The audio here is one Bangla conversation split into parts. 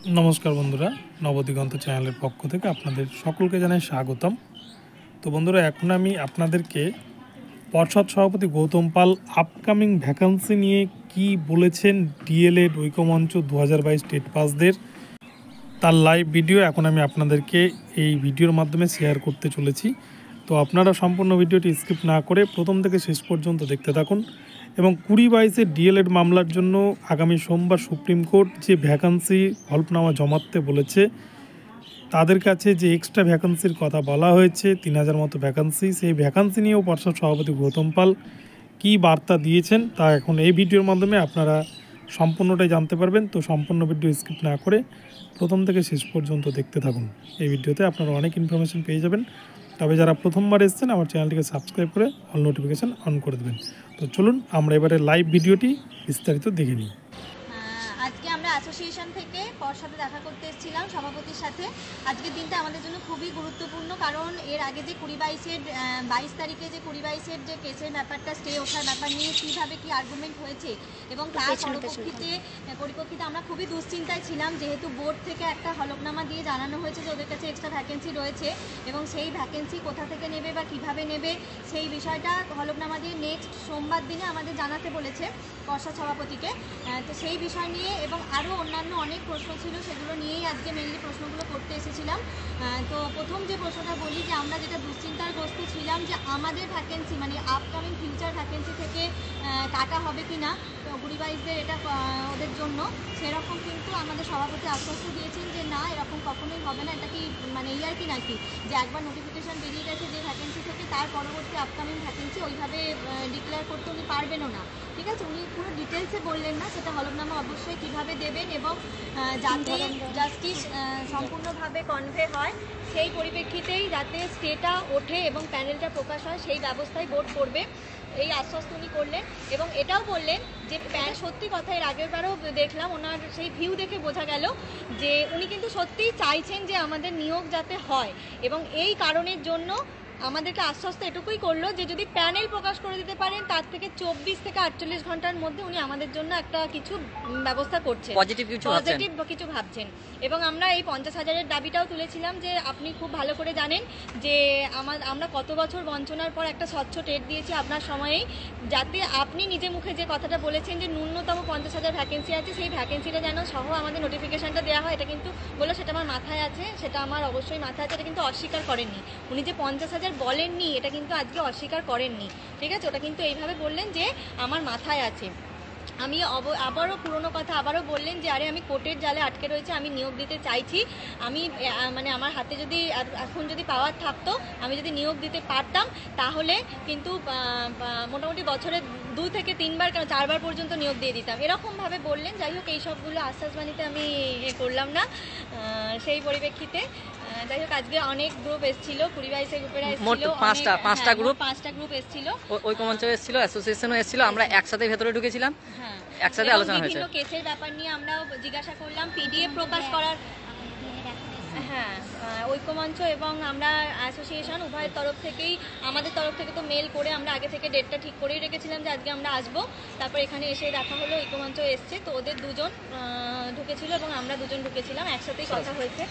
নমস্কার বন্ধুরা, নবদিগন্ত চ্যানেলের পক্ষ থেকে আপনাদের সকলকে জানাই স্বাগতম। তো বন্ধুরা, এখন আমি আপনাদেরকে পর্ষদ সভাপতি গৌতম পাল আপকামিং ভ্যাকান্সি নিয়ে কি বলেছেন ডিএলএড ঐক্যমঞ্চ 2022 স্টেট পাসদের তার লাইভ ভিডিও এখন আমি আপনাদেরকে এই ভিডিওর মাধ্যমে শেয়ার করতে চলেছি। তো আপনারা সম্পূর্ণ ভিডিওটি স্কিপ না করে প্রথম থেকে শেষ পর্যন্ত দেখতে থাকুন। এবং 2022 ডিএলএড মামলার জন্য আগামী সোমবার সুপ্রিম কোর্ট যে ভ্যাকান্সি হলফনামা জমাতে বলেছে, তাদের কাছে যে এক্সট্রা ভ্যাকান্সির কথা বলা হয়েছে 3000 মতো ভ্যাকান্সি, সেই ভ্যাকান্সি নিয়েও পর্ষদ সভাপতি গৌতম পাল কী বার্তা দিয়েছেন তা এখন এই ভিডিওর মাধ্যমে আপনারা সম্পূর্ণটাই জানতে পারবেন। তো সম্পূর্ণ ভিডিও স্কিপ না করে প্রথম থেকে শেষ পর্যন্ত দেখতে থাকুন। এই ভিডিওতে আপনারা অনেক ইনফরমেশন পেয়ে যাবেন। তবে যারা প্রথমবার এসেছেন আমার চ্যানেলটিকে সাবস্ক্রাইব করে অল নোটিফিকেশান অন করে দেবেন। তো চলুন আমরা এবারে লাইভ ভিডিওটি বিস্তারিত দেখে নিই। আজকে আমরা অ্যাসোসিয়েশন থেকে পর্ষদে দেখা করতে এসেছিলাম সভাপতির সাথে। আজকের দিনটা আমাদের জন্য খুবই গুরুত্বপূর্ণ, কারণ এর আগে যে 22 তারিখে যে 22 যে কেসের ব্যাপারটা স্টে ওঠার ব্যাপার নিয়ে কীভাবে কী আর্গুমেন্ট হয়েছে এবং তার পরিপ্রেক্ষিতে আমরা খুবই দুশ্চিন্তায় ছিলাম, যেহেতু বোর্ড থেকে একটা হলফনামা দিয়ে জানানো হয়েছে যে ওদের কাছে এক্সট্রা ভ্যাকেন্সি রয়েছে এবং সেই ভ্যাকেন্সি কোথা থেকে নেবে বা কিভাবে নেবে সেই বিষয়টা হলফনামা দিয়ে নেক্সট সোমবার দিনে আমাদের জানাতে বলেছে পর্ষদ সভাপতিকে। তো সেই বিষয় নিয়ে এবং আরও অন্যান্য অনেক প্রশ্ন ছিল, সেগুলো নিয়েই আজকে মেনলি প্রশ্নগুলো করতে এসেছিলাম। তো প্রথম যে প্রশ্নটা বলি, যে আমরা যেটা দুশ্চিন্তাগ্রস্ত ছিলাম যে আমাদের ভ্যাকেন্সি মানে আপকামিং ফিউচার ভ্যাকেন্সি থেকে কাটা হবে কি না 22 এটা ওদের জন্য, সেরকম কিন্তু আমাদের সভাপতি আশ্বস্ত দিয়েছেন যে না, এরকম কখনোই হবে না। এটা কি মানে ইয়ার কি নাকি যে একবার নোটিফিকেশান বেরিয়ে গেছে যে ভ্যাকেন্সি থেকে, তার পরবর্তী আপকামিং ভ্যাকেন্সি ওইভাবে ডিক্লেয়ার করতে উনি পারবেনও না। ঠিক আছে, উনি পুরো ডিটেলসে বললেন না, সেটা হলফনামা অবশ্যই কীভাবে দেবেন এবং যাতে জাস্টিস সম্পূর্ণভাবে কনভে হয় সেই পরিপ্রেক্ষিতেই যাতে স্টেটা ওঠে এবং প্যানেলটা প্রকাশ হয় সেই ব্যবস্থাই বোর্ড করবে, এই আশ্বস্ত উনি করলেন। এবং এটাও বললেন যে সত্যি কথা, এর আগেরবারও দেখলাম ওনার সেই ভিউ দেখে বোঝা গেল যে উনি কিন্তু সত্যিই চাইছেন যে আমাদের নিয়োগ যাতে হয় এবং এই কারণের জন্য আমাদেরকে আশ্বস্ত এটুকুই করলো যে যদি প্যানেল প্রকাশ করে দিতে পারেন তার থেকে 24 থেকে 48 ঘন্টার মধ্যে উনি আমাদের জন্য একটা কিছু ব্যবস্থা করছেন, পজিটিভ কিছু ভাবছেন। এবং আমরা এই 50,000-এর দাবিটাও তুলেছিলাম যে আপনি খুব ভালো করে জানেন যে আমরা কত বছর বঞ্চনার পর একটা স্বচ্ছ টেট দিয়েছি আপনার সময়েই, যাতে আপনি নিজে মুখে যে কথাটা বলেছেন যে ন্যূনতম 50,000 ভ্যাকেন্সি আছে, সেই ভ্যাকেন্সিটা যেন সহ আমাদের নোটিফিকেশানটা দেওয়া হয়। এটা কিন্তু বললো, সেটা আমার মাথায় আছে, সেটা আমার অবশ্যই মাথায় আছে, এটা কিন্তু অস্বীকার করেননি উনি যে 50,000 বলেননি, এটা কিন্তু আজকে অস্বীকার করেননি। ঠিক আছে, ওটা কিন্তু এইভাবে বললেন যে আমার মাথায় আছে। আমি আবারও পুরনো কথা আবারও বললেন যে আরে আমি কোর্টের জালে আটকে রয়েছে, আমি নিয়োগ দিতে চাইছি, আমি মানে আমার হাতে যদি এখন যদি পাওয়ার থাকতো, আমি যদি নিয়োগ দিতে পারতাম তাহলে কিন্তু মোটামুটি বছরে 2 থেকে 3 বার কেন 4 বার পর্যন্ত নিয়োগ দিয়ে দিতাম, এরকমভাবে বললেন। যাই হোক, এই সবগুলো আশ্বাসবাণীতে আমি করলাম না। সেই পরিপ্রেক্ষিতে যাই হোক, আজকে অনেক গ্রুপ এসেছিল, 22 গ্রুপেরা এসেছিল, 5টা গ্রুপ এসেছিল, ঐক্যমঞ্চ এসেছিল, অ্যাসোসিয়েশনও এসেছিল, আমরা একসাথে ভেতরে ঢুকেছিলাম, একসাথে আলোচনা হয়েছে। বিভিন্ন কেসের ব্যাপার নিয়ে আমরাও জিজ্ঞাসা করলাম, পিডিএফ প্রকাশ করার, ঐক্যমঞ্চ এবং আমরা অ্যাসোসিয়েশন উভয়ের তরফ থেকেই, আমাদের তরফ থেকে তো মেল করে আমরা আগে থেকে ডেটটা ঠিক করেই রেখেছিলাম যে আজকে আমরা আসবো। তারপর এখানে এসে দেখা হলো ঐক্যমঞ্চ এসছে, তো ওদের 2জন ঢুকেছিল এবং আমরা 2জন ঢুকেছিলাম, একসাথেই কথা হয়েছে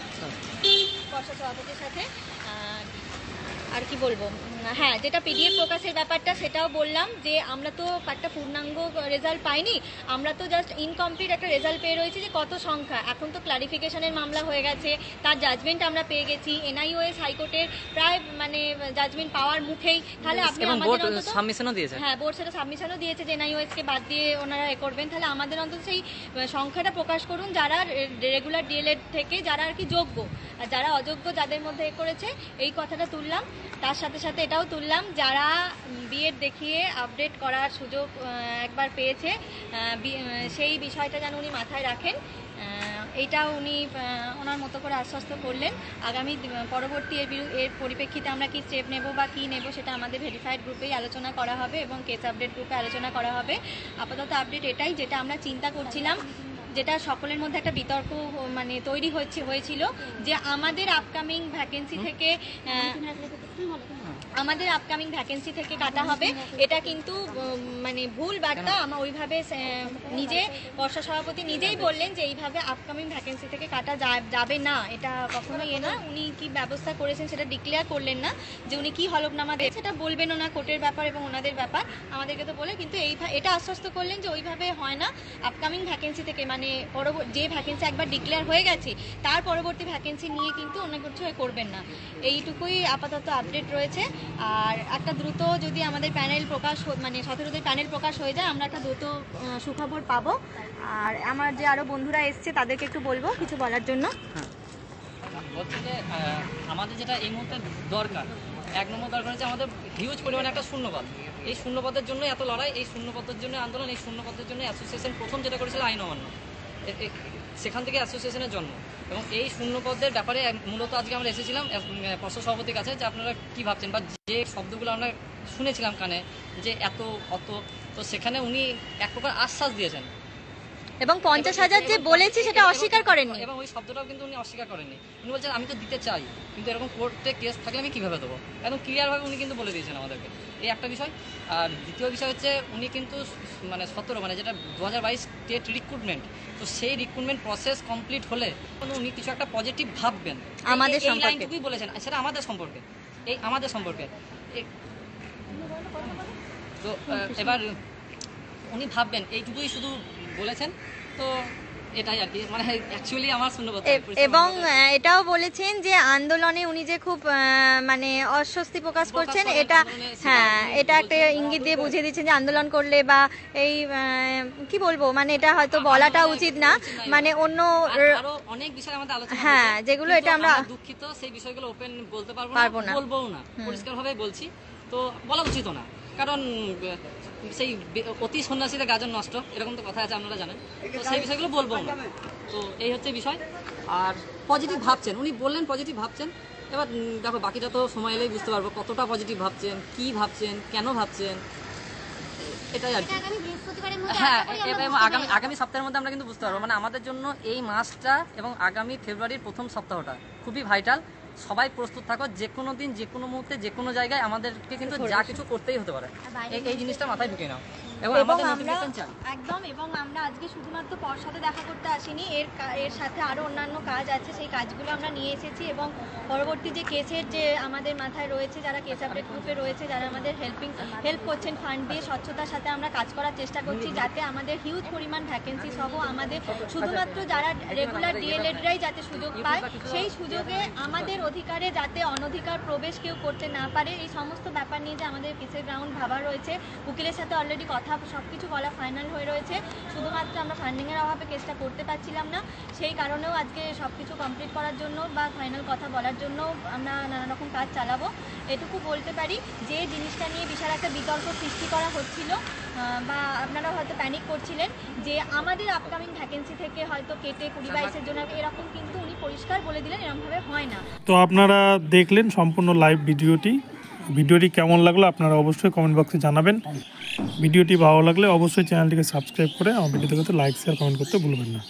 পর্ষদ সভাপতির সাথে। আর কি বলবো, হ্যাঁ, যেটা পিডিএফ প্রকাশের ব্যাপারটা সেটাও বললাম যে আমরা তো একটা পূর্ণাঙ্গ রেজাল্ট পাইনি, আমরা তো জাস্ট ইনকমপ্লিট একটা রেজাল্ট পেয়ে রয়েছি যে কত সংখ্যা। এখন তো ক্লারিফিকেশনের মামলা হয়ে গেছে, তার জাজমেন্ট আমরা পেয়ে গেছি, এনআইওএস হাইকোর্টের প্রায় মানে জাজমেন্ট পাওয়ার মুখেই, তাহলে আপনি আমাদের সাবমিশনও দিয়েছে, হ্যাঁ বোর্ড সেটা সাবমিশনও দিয়েছে যে এনআইওএসকে বাদ দিয়ে ওনারা করবেন, তাহলে আমাদের অন্তত সেই সংখ্যাটা প্রকাশ করুন যারা রেগুলার ডিএলএড থেকে যারা আর কি যোগ্য, আর যারা অযোগ্য যাদের মধ্যে করেছে, এই কথাটা তুললাম। তার সাথে সাথে এটাও তুললাম যারা বিএড দেখিয়ে আপডেট করার সুযোগ একবার পেয়েছে, সেই বিষয়টা যেন উনি মাথায় রাখেন, এইটাও উনি ওনার মতো করে আশ্বস্ত করলেন। আগামী পরবর্তী এর পরিপ্রেক্ষিতে আমরা কি স্টেপ নেব বা কী নেব সেটা আমাদের ভেরিফাইড গ্রুপেই আলোচনা করা হবে এবং কেস আপডেট গ্রুপে আলোচনা করা হবে। আপাতত আপডেট এটাই, যেটা আমরা চিন্তা করছিলাম, যেটা সকলের মধ্যে একটা বিতর্ক মানে তৈরি হয়েছিল যে আমাদের আপকামিং ভ্যাকেন্সি থেকে আমাদের আপকামিং ভ্যাকেন্সি থেকে কাটা হবে, এটা কিন্তু মানে ভুল বার্তা। ওইভাবে নিজে পর্ষদ সভাপতি নিজেই বললেন যে এইভাবে আপকামিং ভ্যাকেন্সি থেকে কাটা যাবে না, এটা কখনোই না। উনি কি ব্যবস্থা করেছেন সেটা ডিক্লেয়ার করলেন না, যে উনি কি হলফনামা দেন সেটা বলবেনও না, কোর্টের ব্যাপার এবং ওনাদের ব্যাপার, আমাদেরকে তো বলে। কিন্তু এটা আশ্বস্ত করলেন যে ওইভাবে হয় না, আপকামিং ভ্যাকেন্সি থেকে মানে যে ভ্যাকেন্সি একবার ডিক্লেয়ার হয়ে গেছে তার পরবর্তী ভ্যাকেন্সি নিয়ে কিন্তু অন্য কিছু করবেন না। এইটুকুই আপাতত আপডেট রয়েছে। আর একটা দ্রুত যদি আমাদের প্যানেল প্রকাশ মানে 17দের প্যানেল প্রকাশ হয়ে যায়, আমরা একটা দ্রুত সুখবর পাবো। আর আমার যে আরো বন্ধুরা এসছে তাদেরকে একটু বলবো কিছু বলার জন্য। বলছি যে আমাদের যেটা এই মুহূর্তে দরকার, 1 নম্বর দরকার হচ্ছে আমাদের হিউজ পরিমাণে একটা শূন্যপদ। এই শূন্যপদের জন্য এত লড়াই, এই শূন্যপদের জন্য আন্দোলন, এই শূন্যপদের জন্য অ্যাসোসিয়েশন প্রথম যেটা করেছিল আইন অমান্য, সেখান থেকে অ্যাসোসিয়েশনের জন্ম। এবং এই শূন্যপদের ব্যাপারে মূলত আজকে আমরা এসেছিলাম পর্ষদ সভাপতির কাছে, যে আপনারা কী ভাবছেন, বা যে শব্দগুলো আমরা শুনেছিলাম কানে যে এত অত, তো সেখানে উনি এক প্রকার আশ্বাস দিয়েছেন এবং 50,000 যে বলেছি সেটা অস্বীকার করেননি, এবং ওই শব্দটাও কিন্তু উনি অস্বীকার করেননি। উনি বলছেন আমি তো দিতে চাই, কিন্তু এরকম কোর্টে কেস থাকলে আমি কীভাবে দেবো, একদম ক্লিয়ারভাবে উনি কিন্তু বলে দিয়েছেন আমাদেরকে। এই একটা বিষয়। আর দ্বিতীয় বিষয় হচ্ছে উনি কিন্তু মানে 17 মানে যেটা 2022 স্টেট রিক্রুটমেন্ট, তো সেই রিক্রুটমেন্ট প্রসেস কমপ্লিট হলে উনি কিছু একটা পজিটিভ ভাববেন আমাদের এই সম্পর্কে। লাইনটুকুই বলেছেন, সেটা আমাদের সম্পর্কে, এই আমাদের সম্পর্কে। তো এবার উনি ভাববেন এইটুকুই শুধু বলেছেন। তো এটাই আর কি, মানে অ্যাকচুয়ালি আমার শূন্যপদ। এবং এটাও বলেছেন যে আন্দোলনে উনি যে খুব মানে অস্বস্তি প্রকাশ করছেন, এটা হ্যাঁ এটা একটা ইঙ্গিত দিয়ে বুঝিয়ে দিচ্ছেন যে আন্দোলন করলে বা এই কি বলবো, মানে এটা হয়তো বলাটা উচিত না, মানে অন্য আরো অনেক বিষয় আমাদের আলোচনা হ্যাঁ যেগুলো এটা আমরা দুঃখিত, সেই বিষয়গুলো ওপেন বলতে পারবো না, বলবোও না, পরিষ্কারভাবে বলছি। তো বলা উচিত না, কারণ সেই অতি সন্ন্যাসীরা গাজন নষ্ট, এরকম তো কথা আছে আপনারা জানেন। তো সেই বিষয়গুলো বলবো না। তো এই হচ্ছে বিষয়। আর পজিটিভ ভাবছেন, উনি বললেন পজিটিভ ভাবছেন। এবার দেখো বাকিটা তো সময় এলেই বুঝতে পারবো কতটা পজিটিভ ভাবছেন, কি ভাবছেন, কেন ভাবছেন, এটাই আর কি। হ্যাঁ, এবং আগামী সপ্তাহের মধ্যে আমরা কিন্তু বুঝতে পারবো। মানে আমাদের জন্য এই মাসটা এবং আগামী ফেব্রুয়ারির প্রথম সপ্তাহটা খুবই ভাইটাল। সবাই প্রস্তুত থাকো, যে কোনো দিন, যে কোনো মুহূর্তে, যে কোনো জায়গায় আমাদেরকে কিন্তু যা কিছু করতেই হতে পারে। এই জিনিসটা মাথায় ঢুকে নাও। এবং আমরা আজকে শুধুমাত্র পর্ষদে দেখা করতে আসিনি, এর সাথে আরো অন্যান্য কাজ আছে, সেই কাজগুলো আমরা নিয়ে এসেছি। এবং পরবর্তী যে কেসের যে আমাদের মাথায় রয়েছে, যারা কেস আপডেট গ্রুপে রয়েছে, যারা আমাদের হেল্প করছেন ফান্ড দিয়ে, স্বচ্ছতার সাথে আমরা কাজ করার চেষ্টা করছি, যাতে আমাদের হিউজ পরিমাণ ভ্যাকেন্সি সহ আমাদের শুধুমাত্র যারা রেগুলার ডিএলএডরাই যাতে সুযোগ পায়, সেই সুযোগে আমাদের অধিকারে যাতে অনধিকার প্রবেশ কেউ করতে না পারে, এই সমস্ত ব্যাপার নিয়ে যে আমাদের কেসের গ্রাউন্ড ভাবা রয়েছে। উকিলের সাথে অলরেডি কথা সবকিছু বলা ফাইনাল হয়ে রয়েছে, শুধুমাত্র আমরা ফান্ডিংয়ের অভাবে কেসটা করতে পারছিলাম না। সেই কারণেও আজকে সবকিছু কমপ্লিট করার জন্য বা ফাইনাল কথা বলার জন্য আমরা নানা রকম কাজ চালাবো। এটুকু বলতে পারি যে জিনিসটা নিয়ে বিশাল একটা বিতর্ক সৃষ্টি করা হচ্ছিল, বা আপনারা হয়তো প্যানিক করছিলেন যে আমাদের আপকামিং ভ্যাকেন্সি থেকে হয়তো কেটে 2022-এর জন্য, এরকম কিন্তু উনি পরিষ্কার বলে দিলেন এরকমভাবে হয় না। তো আপনারা দেখলেন সম্পূর্ণ লাইভ ভিডিওটি কেমন লাগলো আপনারা অবশ্যই কমেন্ট বক্সে জানাবেন। ভিডিওটি ভালো লাগলে অবশ্যই চ্যানেলটিকে সাবস্ক্রাইব করে আমার ভিডিওতে লাইক শেয়ার কমেন্ট করতে ভুলবেন না।